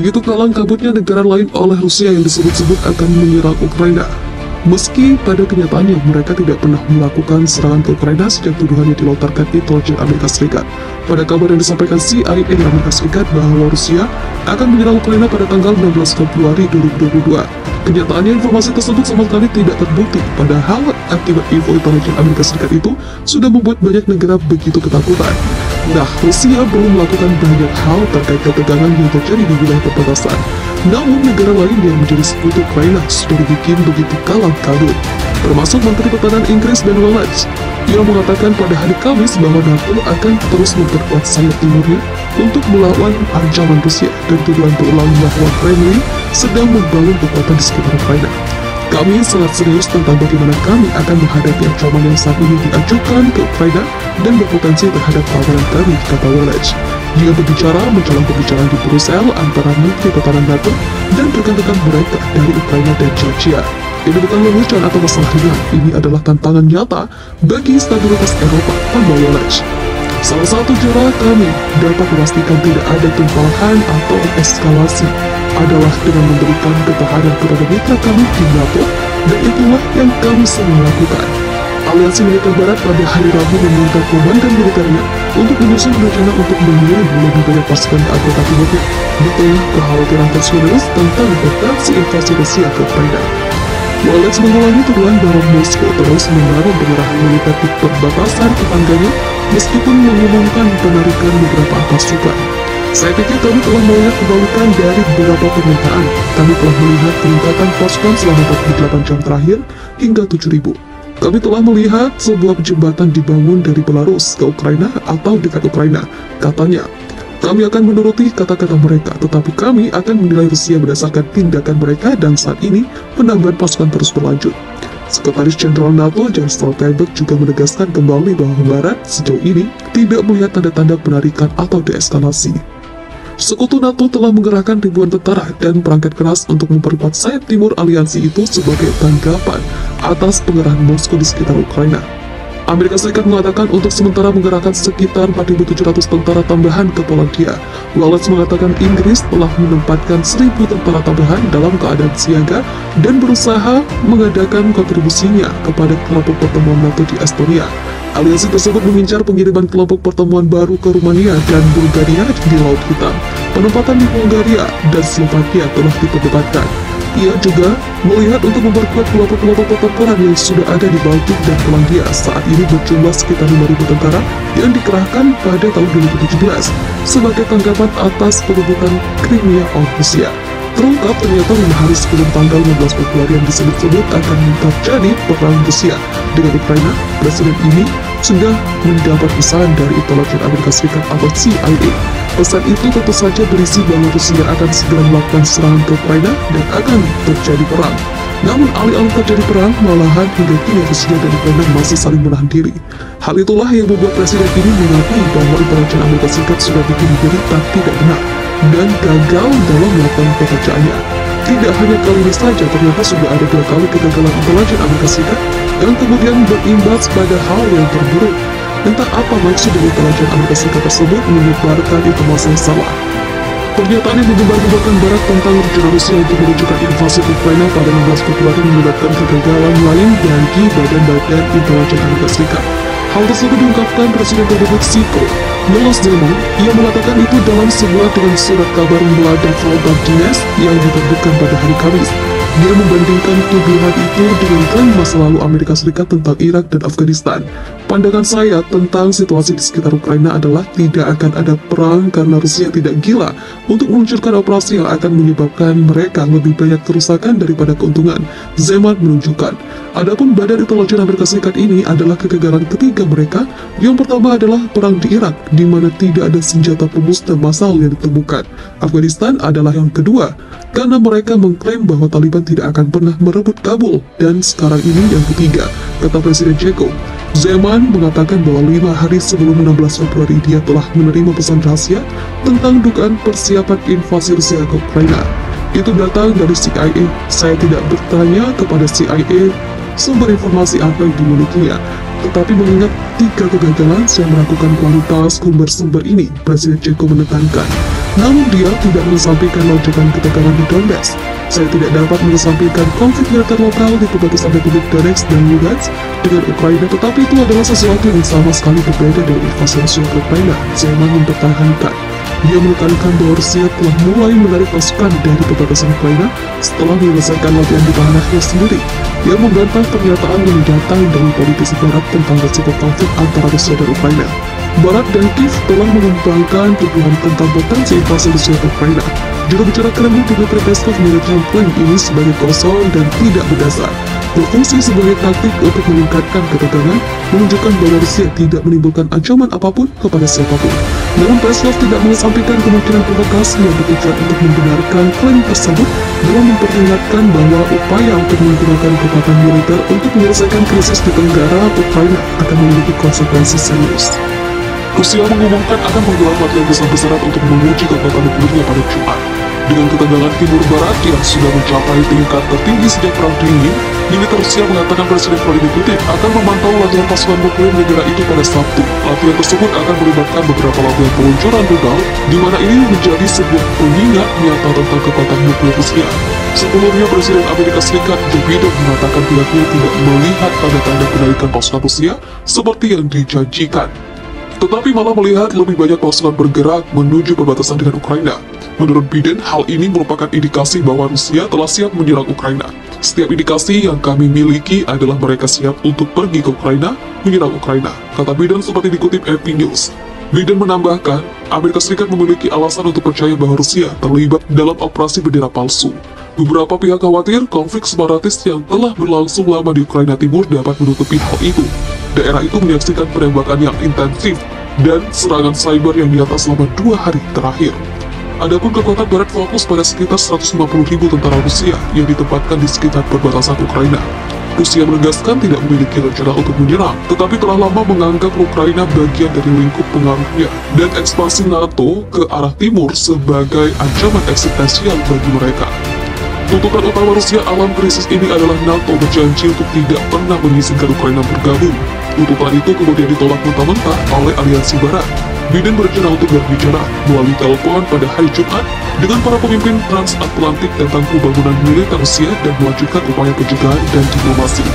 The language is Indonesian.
Begitu kalang kabutnya negara lain oleh Rusia yang disebut-sebut akan menyerang Ukraina. Meski pada kenyataannya mereka tidak pernah melakukan serangan ke Ukraina sejak tuduhannya dilontarkan intelijen Amerika Serikat. Pada kabar yang disampaikan CIA Amerika Serikat bahwa Rusia akan menyerang Ukraina pada tanggal 16 Februari 2022. Kenyataannya informasi tersebut sama sekali tidak terbukti, padahal akibat info intelijen Amerika Serikat itu sudah membuat banyak negara begitu ketakutan. Nah, Rusia belum melakukan banyak hal terkait ketegangan yang terjadi di wilayah perbatasan. Namun, negara lain yang menjadi sekutu Ukraina sudah dibikin begitu kalang kabut, termasuk Menteri Pertahanan Inggris Ben Wallace. Ia mengatakan pada hari Kamis bahwa NATO akan terus memperkuat sayap timurnya untuk melawan ancaman Rusia dan tuduhan berulang bahwa Kremlin sedang membangun kekuatan di sekitar Ukraina. Kami sangat serius tentang bagaimana kami akan menghadapi ancaman yang saat ini diajukan ke Ukraina dan berpotensi terhadap tawanan kami, kata Wallace. Dia berbicara menjelang pembicaraan di Brussels antara Menteri Pertahanan NATO dan rekan-rekan mereka dari Ukraina dan Georgia. Ini bukan lelucon atau masalah ringan, ini adalah tantangan nyata bagi stabilitas Eropa, tambah Wallace. Salah satu cara kami dapat memastikan tidak ada tumpahan atau eskalasi adalah dengan memberikan ketahanan kepada mitra kami di NATO, dan itulah yang kami semua lakukan. Aliansi Militer Barat pada hari Rabu meminta komandan militernya untuk menyusun rencana untuk mengirim lebih banyak pasukan ke Afrika Timur di tengah kekhawatiran terus-menerus tentang potensi invasi Rusia ke Ukraina. Wallace mengulangi tuduhan bahwa Moskow terus menaruh pengerahan militer di perbatasan tetangganya meskipun mengumumkan penarikan beberapa pasukan. Saya pikir kami telah melihat kebalikan dari beberapa permintaan. Kami telah melihat peningkatan pasukan selama 48 jam terakhir hingga 7.000. Kami telah melihat sebuah jembatan dibangun dari Belarus ke Ukraina atau dekat Ukraina, katanya. Kami akan menuruti kata-kata mereka, tetapi kami akan menilai Rusia berdasarkan tindakan mereka dan saat ini penambahan pasukan terus berlanjut. Sekretaris Jenderal NATO Jens Stoltenberg juga menegaskan kembali bahwa Barat sejauh ini tidak melihat tanda-tanda penarikan atau deeskalasi. Sekutu NATO telah menggerakkan ribuan tentara dan perangkat keras untuk memperkuat sayap timur aliansi itu sebagai tanggapan atas pengerahan Moskow di sekitar Ukraina. Amerika Serikat mengatakan untuk sementara menggerakkan sekitar 4.700 tentara tambahan ke Polandia. Wallace mengatakan Inggris telah menempatkan 1.000 tentara tambahan dalam keadaan siaga dan berusaha mengadakan kontribusinya kepada kelompok pertemuan NATO di Estonia. Aliansi tersebut mengincar pengiriman kelompok pertemuan baru ke Rumania dan Bulgaria di Laut Hitam. Penempatan di Bulgaria dan Slovakia telah diperdebatkan. Ia juga melihat untuk memperkuat kelompok-kelompok pertempuran yang sudah ada di Baltik dan Polandia saat ini berjumlah sekitar 5.000 tentara yang dikerahkan pada tahun 2017 sebagai tanggapan atas pendudukan Crimea oleh Rusia. Terungkap ternyata 5 hari sebelum tanggal 16 Februari yang disebut-sebut akan terjadi perang Rusia dengan Ukraina, presiden ini sudah mendapat pesan dari intelijen Amerika Serikat atau CIA. Pesan itu tentu saja berisi bahwa Rusia akan segera melakukan serangan ke Ukraina dan akan terjadi perang. Namun alih-alih terjadi perang, malahan hingga kini Rusia dan Ukraina masih saling menahan diri. Hal itulah yang membuat presiden ini mengakui bahwa intelijen Amerika Serikat sudah bikin berita tidak benar dan gagal dalam melakukan pekerjaannya. Tidak hanya kali ini saja, ternyata sudah ada 2 kali kegagalan intelijen Amerika Serikat yang kemudian berimbas pada hal yang terburuk. Entah apa maksud dari intelijen Amerika Serikat tersebut menyebarkan informasi yang salah. Pernyataan yang menyebar-nyebarkan Barat tentang rencana Rusia untuk menunjukkan invasi Ukraina pada 16 Februari menyebabkan kegagalan lain bagi badan-badan intelijen Amerika Serikat. Hal tersebut diungkapkan Presiden terdekat Siko, Milos Zeman. Ia mengatakan itu dalam sebuah dengan surat kabar Mlada Volodymyr yang diterbitkan pada hari Kamis. Dia membandingkan tuduhan itu dengan klaim masa lalu Amerika Serikat tentang Irak dan Afghanistan. Pandangan saya tentang situasi di sekitar Ukraina adalah tidak akan ada perang karena Rusia tidak gila untuk meluncurkan operasi yang akan menyebabkan mereka lebih banyak kerusakan daripada keuntungan. Zeman menunjukkan, adapun badan intelijen Amerika Serikat ini adalah kegagalan ketiga mereka. Yang pertama adalah perang di Irak, di mana tidak ada senjata pemusnah massal yang ditemukan. Afghanistan adalah yang kedua, karena mereka mengklaim bahwa Taliban tidak akan pernah merebut Kabul. Dan sekarang ini yang ketiga, kata Presiden Jacob. Zeman mengatakan bahwa 5 hari sebelum 16 Februari dia telah menerima pesan rahasia tentang dugaan persiapan invasi Rusia ke Ukraina. Itu datang dari CIA. Saya tidak bertanya kepada CIA sumber informasi apa yang dimilikinya, tetapi mengingat 3 kegagalan saya meragukan kualitas sumber-sumber ini, Presiden Jacob menekankan. Namun dia tidak mengesampingkan lonjakan ketegangan di Donbass. Saya tidak dapat mengesampingkan konflik militer lokal di perbatasan Republik Donetsk dan Lugansk dengan Ukraina, tetapi itu adalah sesuatu yang sama sekali berbeda dari invasi Rusia ke Ukraina. Zeman mempertahankan. Dia menekankan bahwa Rusia telah mulai menarik pasukan dari perbatasan Ukraina setelah menyelesaikan latihan di tanahnya sendiri. Dia membantah pernyataan yang datang dari politisi Barat tentang resiko konflik antara Rusia dan Ukraina. Barat dan Kiev telah mengembangkan tuduhan tentang potensi invasi Rusia ke Ukraina. Juru bicara Kremlin Dmitry Peskov menilai klaim ini sebagai kosong dan tidak berdasar, berfungsi sebagai taktik untuk meningkatkan ketegangan, menunjukkan bahwa Rusia tidak menimbulkan ancaman apapun kepada siapapun. Namun Peskov tidak mengesampingkan kemungkinan provokasi yang bertujuan untuk membenarkan klaim tersebut dengan memperingatkan bahwa upaya untuk menggunakan kekuatan militer untuk menyelesaikan krisis di Tenggara Ukraina akan memiliki konsekuensi serius. Rusia mengumumkan akan menggelar latihan besar-besaran untuk menguji kekuatan nuklirnya pada Jumat. Dengan ketegangan timur barat yang sudah mencapai tingkat tertinggi sejak Perang Dingin, militer Rusia mengatakan Presiden Vladimir Putin akan memantau latihan pasukan nuklir negara itu pada Sabtu. Latihan tersebut akan melibatkan beberapa latihan peluncuran rudal, di mana ini menjadi sebuah pengingat nyata tentang kekuatan nuklir Rusia. Sebelumnya, Presiden Amerika Serikat Joe Biden mengatakan pihaknya tidak melihat tanda-tanda kenaikan pasukan Rusia seperti yang dijanjikan, tetapi malah melihat lebih banyak pasukan bergerak menuju perbatasan dengan Ukraina. Menurut Biden, hal ini merupakan indikasi bahwa Rusia telah siap menyerang Ukraina. Setiap indikasi yang kami miliki adalah mereka siap untuk pergi ke Ukraina, menyerang Ukraina, kata Biden seperti dikutip AP News. Biden menambahkan, Amerika Serikat memiliki alasan untuk percaya bahwa Rusia terlibat dalam operasi bendera palsu. Beberapa pihak khawatir konflik separatis yang telah berlangsung lama di Ukraina Timur dapat menutupi hal itu. Daerah itu menyaksikan penembakan yang intensif dan serangan cyber yang nyata selama 2 hari terakhir. Adapun kekuatan Barat fokus pada sekitar 150.000 tentara Rusia yang ditempatkan di sekitar perbatasan Ukraina. Rusia menegaskan tidak memiliki rencana untuk menyerang, tetapi telah lama menganggap Ukraina bagian dari lingkup pengaruhnya, dan ekspansi NATO ke arah timur sebagai ancaman eksistensial bagi mereka. Tuntutan utama Rusia alam krisis ini adalah NATO berjanji untuk tidak pernah mengizinkan Ukraina bergabung. Tuntutan itu kemudian ditolak mentah-mentah oleh aliansi Barat. Biden berencana untuk berbicara melalui telepon pada hari Jumat dengan para pemimpin transatlantik tentang pembangunan militer Rusia dan melanjutkan upaya pencegahan dan diplomasi.